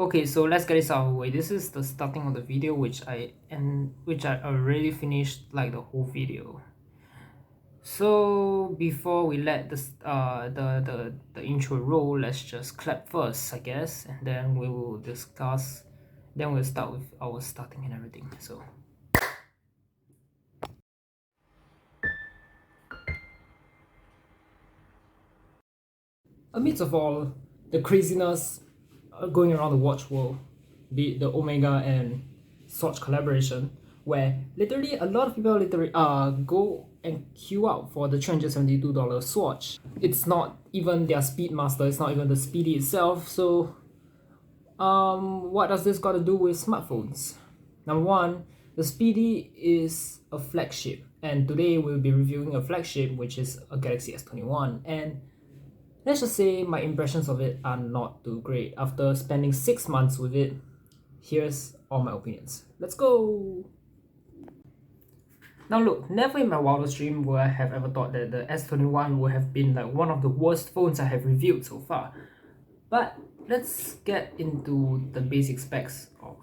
Okay, so let's get this out of the way. This is the starting of the video, which I already finished like the whole video. So before we let the intro roll, let's just clap first, I guess, and then we will discuss. Then we'll start with our starting and everything. So. Amidst of all the craziness going around the watch world, be it the Omega and Swatch collaboration, where literally a lot of people literally go and queue out for the $372 Swatch. It's not even their Speedmaster, it's not even the Speedy itself. So what does this got to do with smartphones? Number one, the Speedy is a flagship, and today we'll be reviewing a flagship, which is a Galaxy S21. And let's just say my impressions of it are not too great. After spending 6 months with it, here's all my opinions. Let's go! Now look, never in my wildest dream would I have ever thought that the S21 would have been like one of the worst phones I have reviewed so far. But let's get into the basic specs of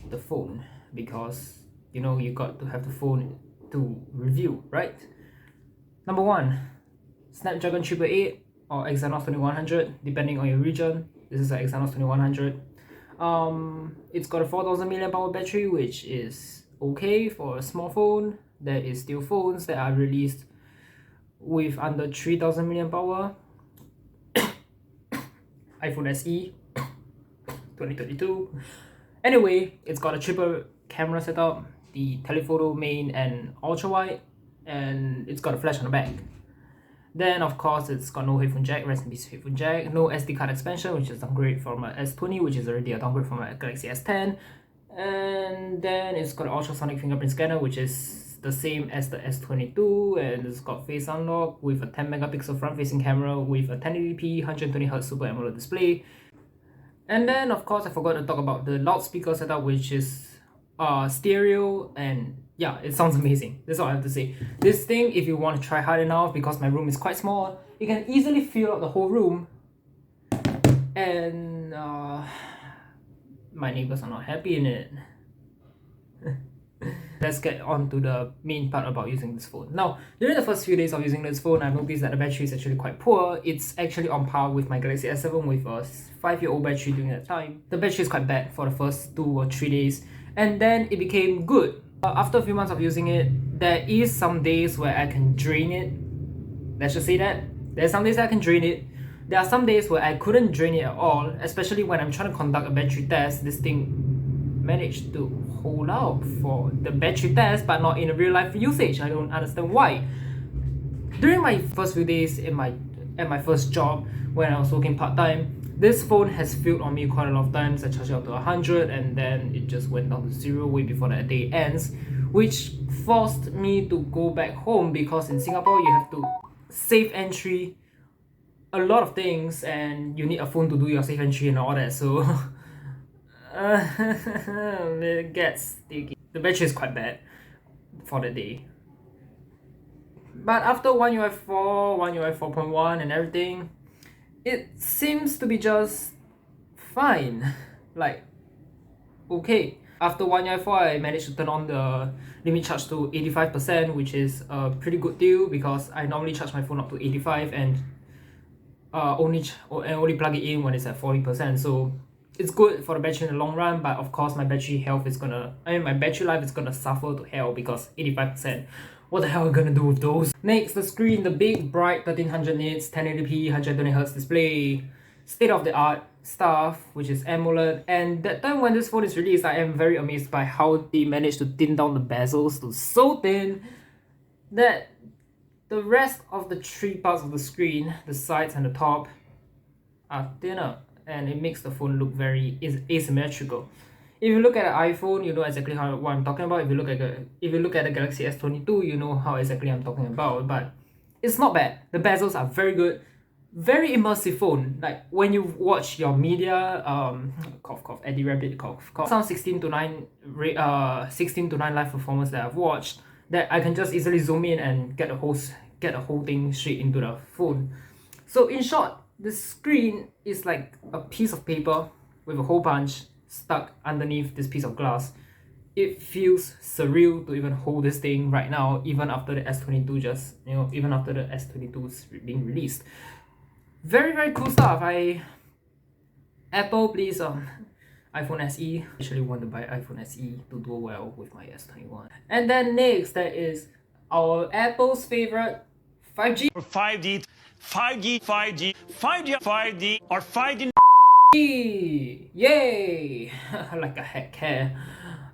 the phone, because you know you got to have the phone to review, right? Number one, Snapdragon 888 or Exynos 2100, depending on your region. This is an Exynos 2100. It's got a 4000 mAh battery, which is okay for a small phone. There is still phones that are released with under 3000 mAh. iPhone SE 2022. Anyway, it's got a triple camera setup, the telephoto, main, and ultra wide, and it's got a flash on the back. Then of course it's got no headphone jack, rest in peace headphone jack, no SD card expansion, which is a downgrade from my S20, which is already a downgrade from my Galaxy S10. And then it's got an ultrasonic fingerprint scanner, which is the same as the S22, and it's got face unlock with a 10 megapixel front facing camera with a 1080p 120Hz Super AMOLED display. And then of course I forgot to talk about the loudspeaker setup, which is stereo, and yeah, it sounds amazing. That's all I have to say. This thing, if you want to try hard enough, because my room is quite small, you can easily fill out the whole room, and my neighbors are not happy in it. Let's get on to the main part about using this phone. Now, during the first few days of using this phone, I've noticed that the battery is actually quite poor. It's actually on par with my Galaxy S7 with a 5-year-old battery during that time. The battery is quite bad for the first 2 or 3 days, and then it became good. After a few months of using it, there is some days where I can drain it. Let's just say that. There's some days I can drain it. There are some days where I couldn't drain it at all, especially when I'm trying to conduct a battery test. This thing managed to hold out for the battery test, but not in a real life usage. I don't understand why. During my first few days at my first job, when I was working part-time, this phone has failed on me quite a lot of times. I charged it up to 100 and then it just went down to 0 way before that day ends, which forced me to go back home, because in Singapore you have to safe entry a lot of things and you need a phone to do your safe entry and all that, so it gets sticky. The battery is quite bad for the day. But after One UI 4, One UI 4.1 and everything, it seems to be just fine. Like, okay. After One UI 4, I managed to turn on the limit charge to 85%, which is a pretty good deal, because I normally charge my phone up to 85 and only plug it in when it's at 40%. So it's good for the battery in the long run, but of course my battery life is gonna suffer to hell, because 85%. What the hell are we gonna do with those? Next, the screen, the big bright 1300 nits 1080p 120Hz display, state of the art stuff, which is AMOLED. And that time when this phone is released, I am very amazed by how they managed to thin down the bezels to so thin that the rest of the 3 parts of the screen, the sides and the top, are thinner, and it makes the phone look very asymmetrical. If you look at an iPhone, you know exactly what I'm talking about. If you look at the Galaxy S22, you know how exactly I'm talking about. But it's not bad. The bezels are very good. Very immersive phone. Like when you watch your media, cough, Eddie Rabbit, cough. Some 16 to 9 live performance that I've watched, that I can just easily zoom in and get the whole thing straight into the phone. So in short, the screen is like a piece of paper with a hole punch stuck underneath this piece of glass. It feels surreal to even hold this thing right now, even after the S22 even after the S22 is being released. Very, very cool stuff. Apple, please, iPhone SE. I actually want to buy iPhone SE to do well with my S21. And then next, there is our Apple's favorite 5G. Or 5G, 5G, 5G, 5G, 5G, or 5G. Yay! Like a heck care.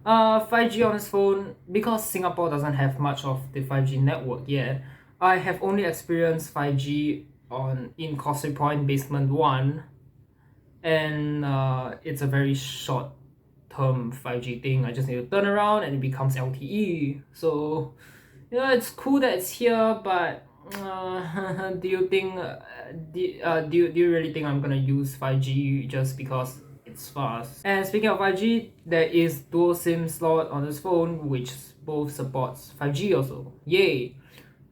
5G on this phone, because Singapore doesn't have much of the 5G network yet. I have only experienced 5G in Causeway Point Basement 1, and it's a very short term 5G thing. I just need to turn around and it becomes LTE. So it's cool that it's here, but do you really think I'm gonna use 5G just because it's fast? And speaking of 5G, there is dual SIM slot on this phone, which both supports 5G also. Yay!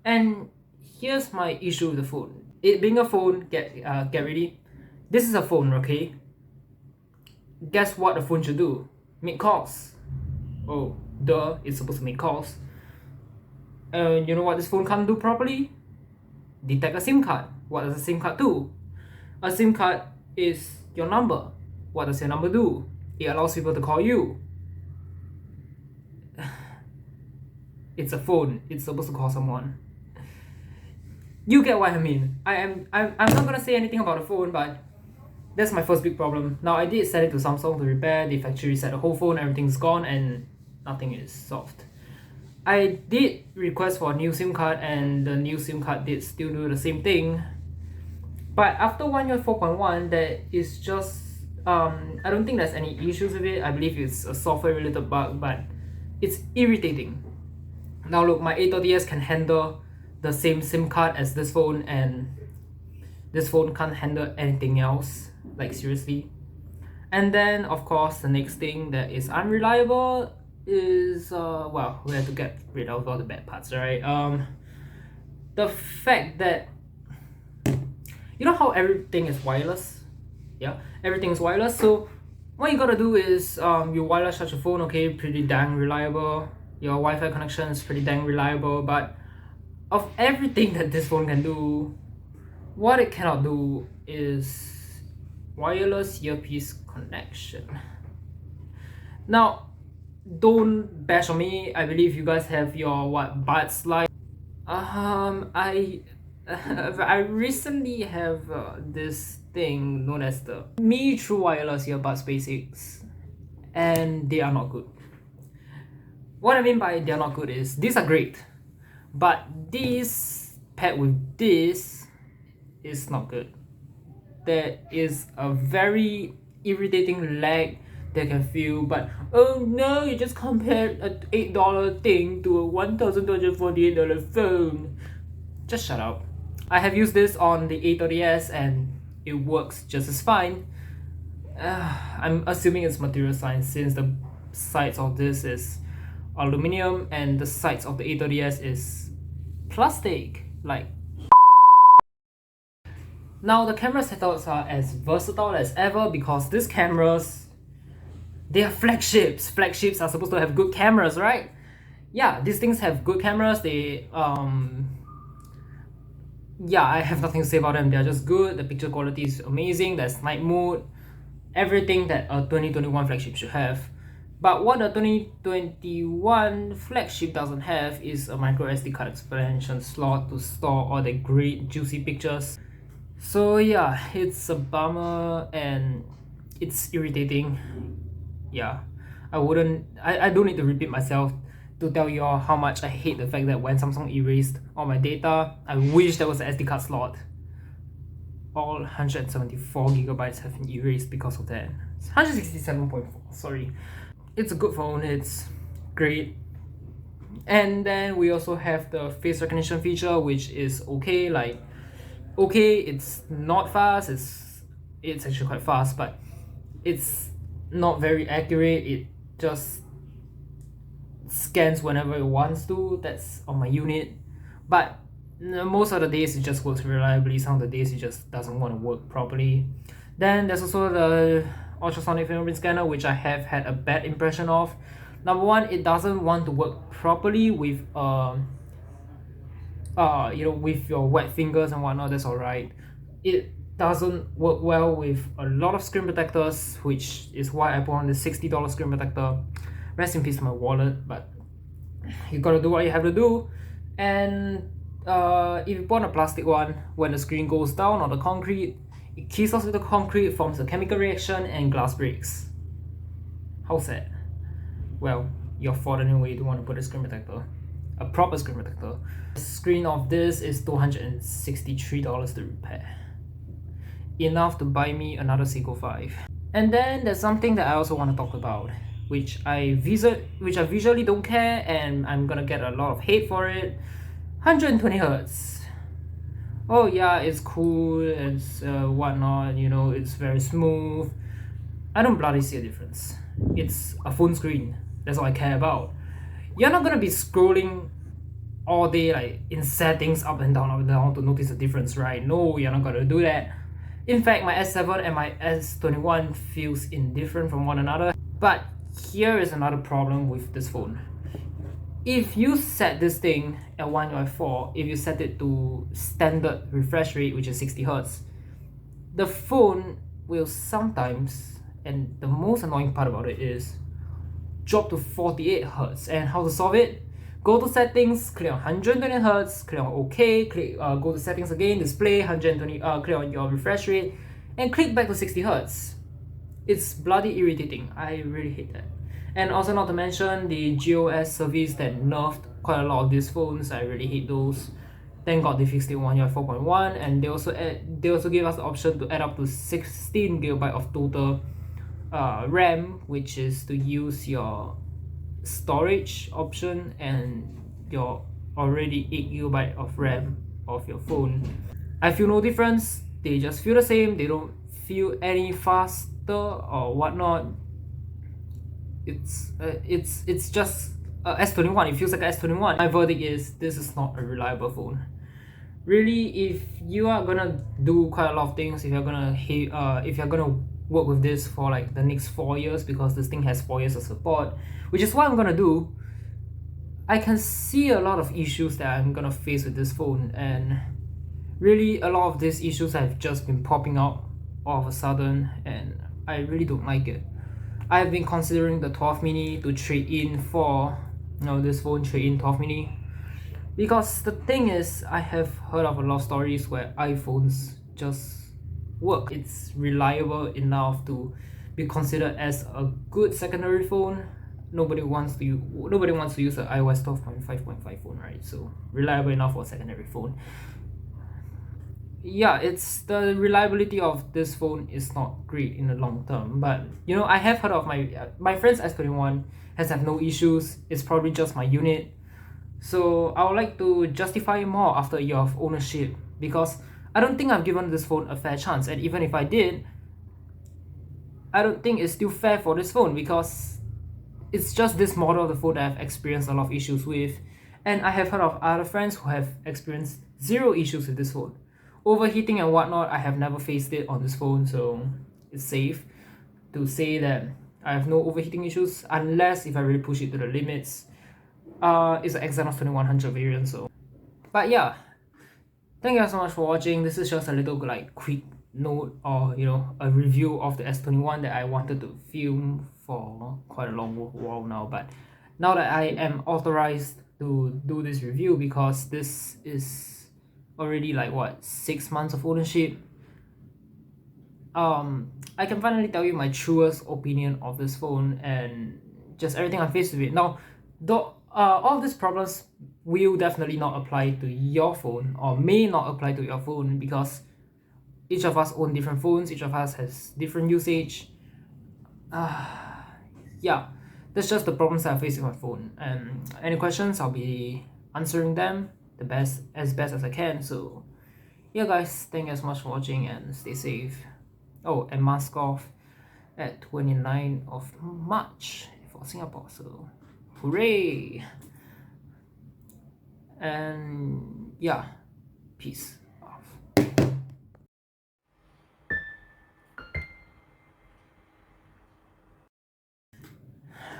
And here's my issue with the phone. It being a phone, get ready. This is a phone, okay? Guess what a phone should do? Make calls. Oh, duh! It's supposed to make calls. And you know what this phone can't do properly? Detect a SIM card. What does a SIM card do? A SIM card is your number. What does your number do? It allows people to call you. It's a phone. It's supposed to call someone. You get what I mean. I'm not gonna say anything about the phone, but that's my first big problem. Now I did send it to Samsung to repair. They factory reset the whole phone. Everything's gone and nothing is solved. I did request for a new SIM card, and the new SIM card did still do the same thing. But after 1 year 4.1, there is just I don't think there's any issues with it. I believe it's a software related bug, but it's irritating. Now look, my A30s can handle the same SIM card as this phone, and this phone can't handle anything else. Like seriously. And then of course the next thing that is unreliable is well, we have to get rid of all the bad parts, right? The fact that you know how everything is wireless? Yeah, everything is wireless. So what you gotta do is you wireless charge your phone, okay, pretty dang reliable. Your Wi-Fi connection is pretty dang reliable, but of everything that this phone can do, what it cannot do is wireless earpiece connection. Now, don't bash on me. I believe you guys have your buds like I recently have this thing known as the Mi True Wireless Earbuds Basics, and they are not good. What I mean by they are not good is these are great, but this paired with this is not good. There is a very irritating lag they can feel, but oh no, you just compared an $8 thing to a $1,248 phone. Just shut up. I have used this on the A30s and it works just as fine. I'm assuming it's material science since the sides of this is aluminium and the sides of the A30s is plastic. Like, now the camera setups are as versatile as ever because these cameras, they are flagships. Flagships are supposed to have good cameras, right? Yeah, these things have good cameras. They yeah, I have nothing to say about them. They're just good. The picture quality is amazing. There's night mode, everything that a 2021 flagship should have. But what a 2021 flagship doesn't have is a micro SD card expansion slot to store all the great juicy pictures. So yeah, it's a bummer and it's irritating. Yeah, I don't need to repeat myself to tell you all how much I hate the fact that when Samsung erased all my data, I wish there was an SD card slot. All 174 gigabytes have been erased because of that. 167.4, sorry. It's a good phone, it's great. And then we also have the face recognition feature, which is okay. Like, okay, it's not fast, it's actually quite fast, but it's not very accurate. It just scans whenever it wants to. That's on my unit, but most of the days it just works reliably. Some of the days it just doesn't want to work properly. Then there's also the ultrasonic fingerprint scanner, which I have had a bad impression of. Number one, it doesn't want to work properly with with your wet fingers and whatnot. That's alright. It doesn't work well with a lot of screen protectors, which is why I bought on the $60 screen protector. Rest in peace to my wallet, but you gotta do what you have to do. And if you put on a plastic one, when the screen goes down on the concrete, it kisses with the concrete, forms a chemical reaction, and glass breaks. How sad. Well, your fault anyway. You don't want to put a screen protector, a proper screen protector. The screen of this is $263 to repair. Enough to buy me another Seiko 5. And then there's something that I also want to talk about, which I visually don't care, and I'm gonna get a lot of hate for it. 120 Hz. Oh yeah, it's cool, it's whatnot, you know, it's very smooth. I don't bloody see a difference. It's a phone screen. That's all I care about. You're not gonna be scrolling all day like in settings up and down to notice a difference, right? No, you're not gonna do that. In fact, my S7 and my S21 feels indifferent from one another. But here is another problem with this phone. If you set this thing at One UI 4, if you set it to standard refresh rate, which is 60 Hz, the phone will sometimes, and the most annoying part about it is, drop to 48 Hz. And how to solve it? Go to settings, click on 120 Hz, click on OK, go to settings again, display 120, click on your refresh rate, and click back to 60 Hz. It's bloody irritating. I really hate that. And also, not to mention the GOS service that nerfed quite a lot of these phones. I really hate those. Thank God they fixed it One UI 4.1, and they also gave us the option to add up to 16 GB of total RAM, which is to use your storage option and your already 8 GB of RAM of your phone. I feel no difference. They just feel the same. They don't feel any faster or whatnot. It's just S21. It feels like a S21. My verdict is this is not a reliable phone. Really, if you are gonna do quite a lot of things, if you're gonna work with this for like the next 4 years, because this thing has 4 years of support, which is what I'm gonna do, I can see a lot of issues that I'm gonna face with this phone, and really a lot of these issues have just been popping out all of a sudden, and I really don't like it. I've been considering the 12 mini to trade in for, this phone, trade in 12 mini, because the thing is, I have heard of a lot of stories where iPhones just work. It's reliable enough to be considered as a good secondary phone. Nobody wants to use an iOS 12.5.5 phone, right? So reliable enough for a secondary phone. Yeah, it's the reliability of this phone is not great in the long term, but I have heard of my friend's S21 has had no issues. It's probably just my unit. So I would like to justify it more after a year of ownership, because I don't think I've given this phone a fair chance, and even if I did, I don't think it's still fair for this phone, because it's just this model of the phone that I've experienced a lot of issues with, and I have heard of other friends who have experienced zero issues with this phone. Overheating and whatnot, I have never faced it on this phone, so it's safe to say that I have no overheating issues, unless if I really push it to the limits. It's an Exynos 2100 variant, so. But yeah, thank you guys so much for watching. This is just a little quick note, or a review of the S21 that I wanted to film for quite a long while now. But now that I am authorized to do this review, because this is already 6 months of ownership, I can finally tell you my truest opinion of this phone and just everything I faced with it. Now, though all of these problems will definitely not apply to your phone, or may not apply to your phone, because each of us own different phones, each of us has different usage. Yeah, that's just the problems that I face with my phone. And any questions, I'll be answering them as best as I can. So yeah guys, thank you so much for watching, and stay safe. Oh, and mask off at 29th of March for Singapore, so hooray! And yeah, peace.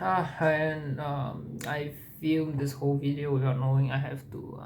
And I filmed this whole video without knowing I have to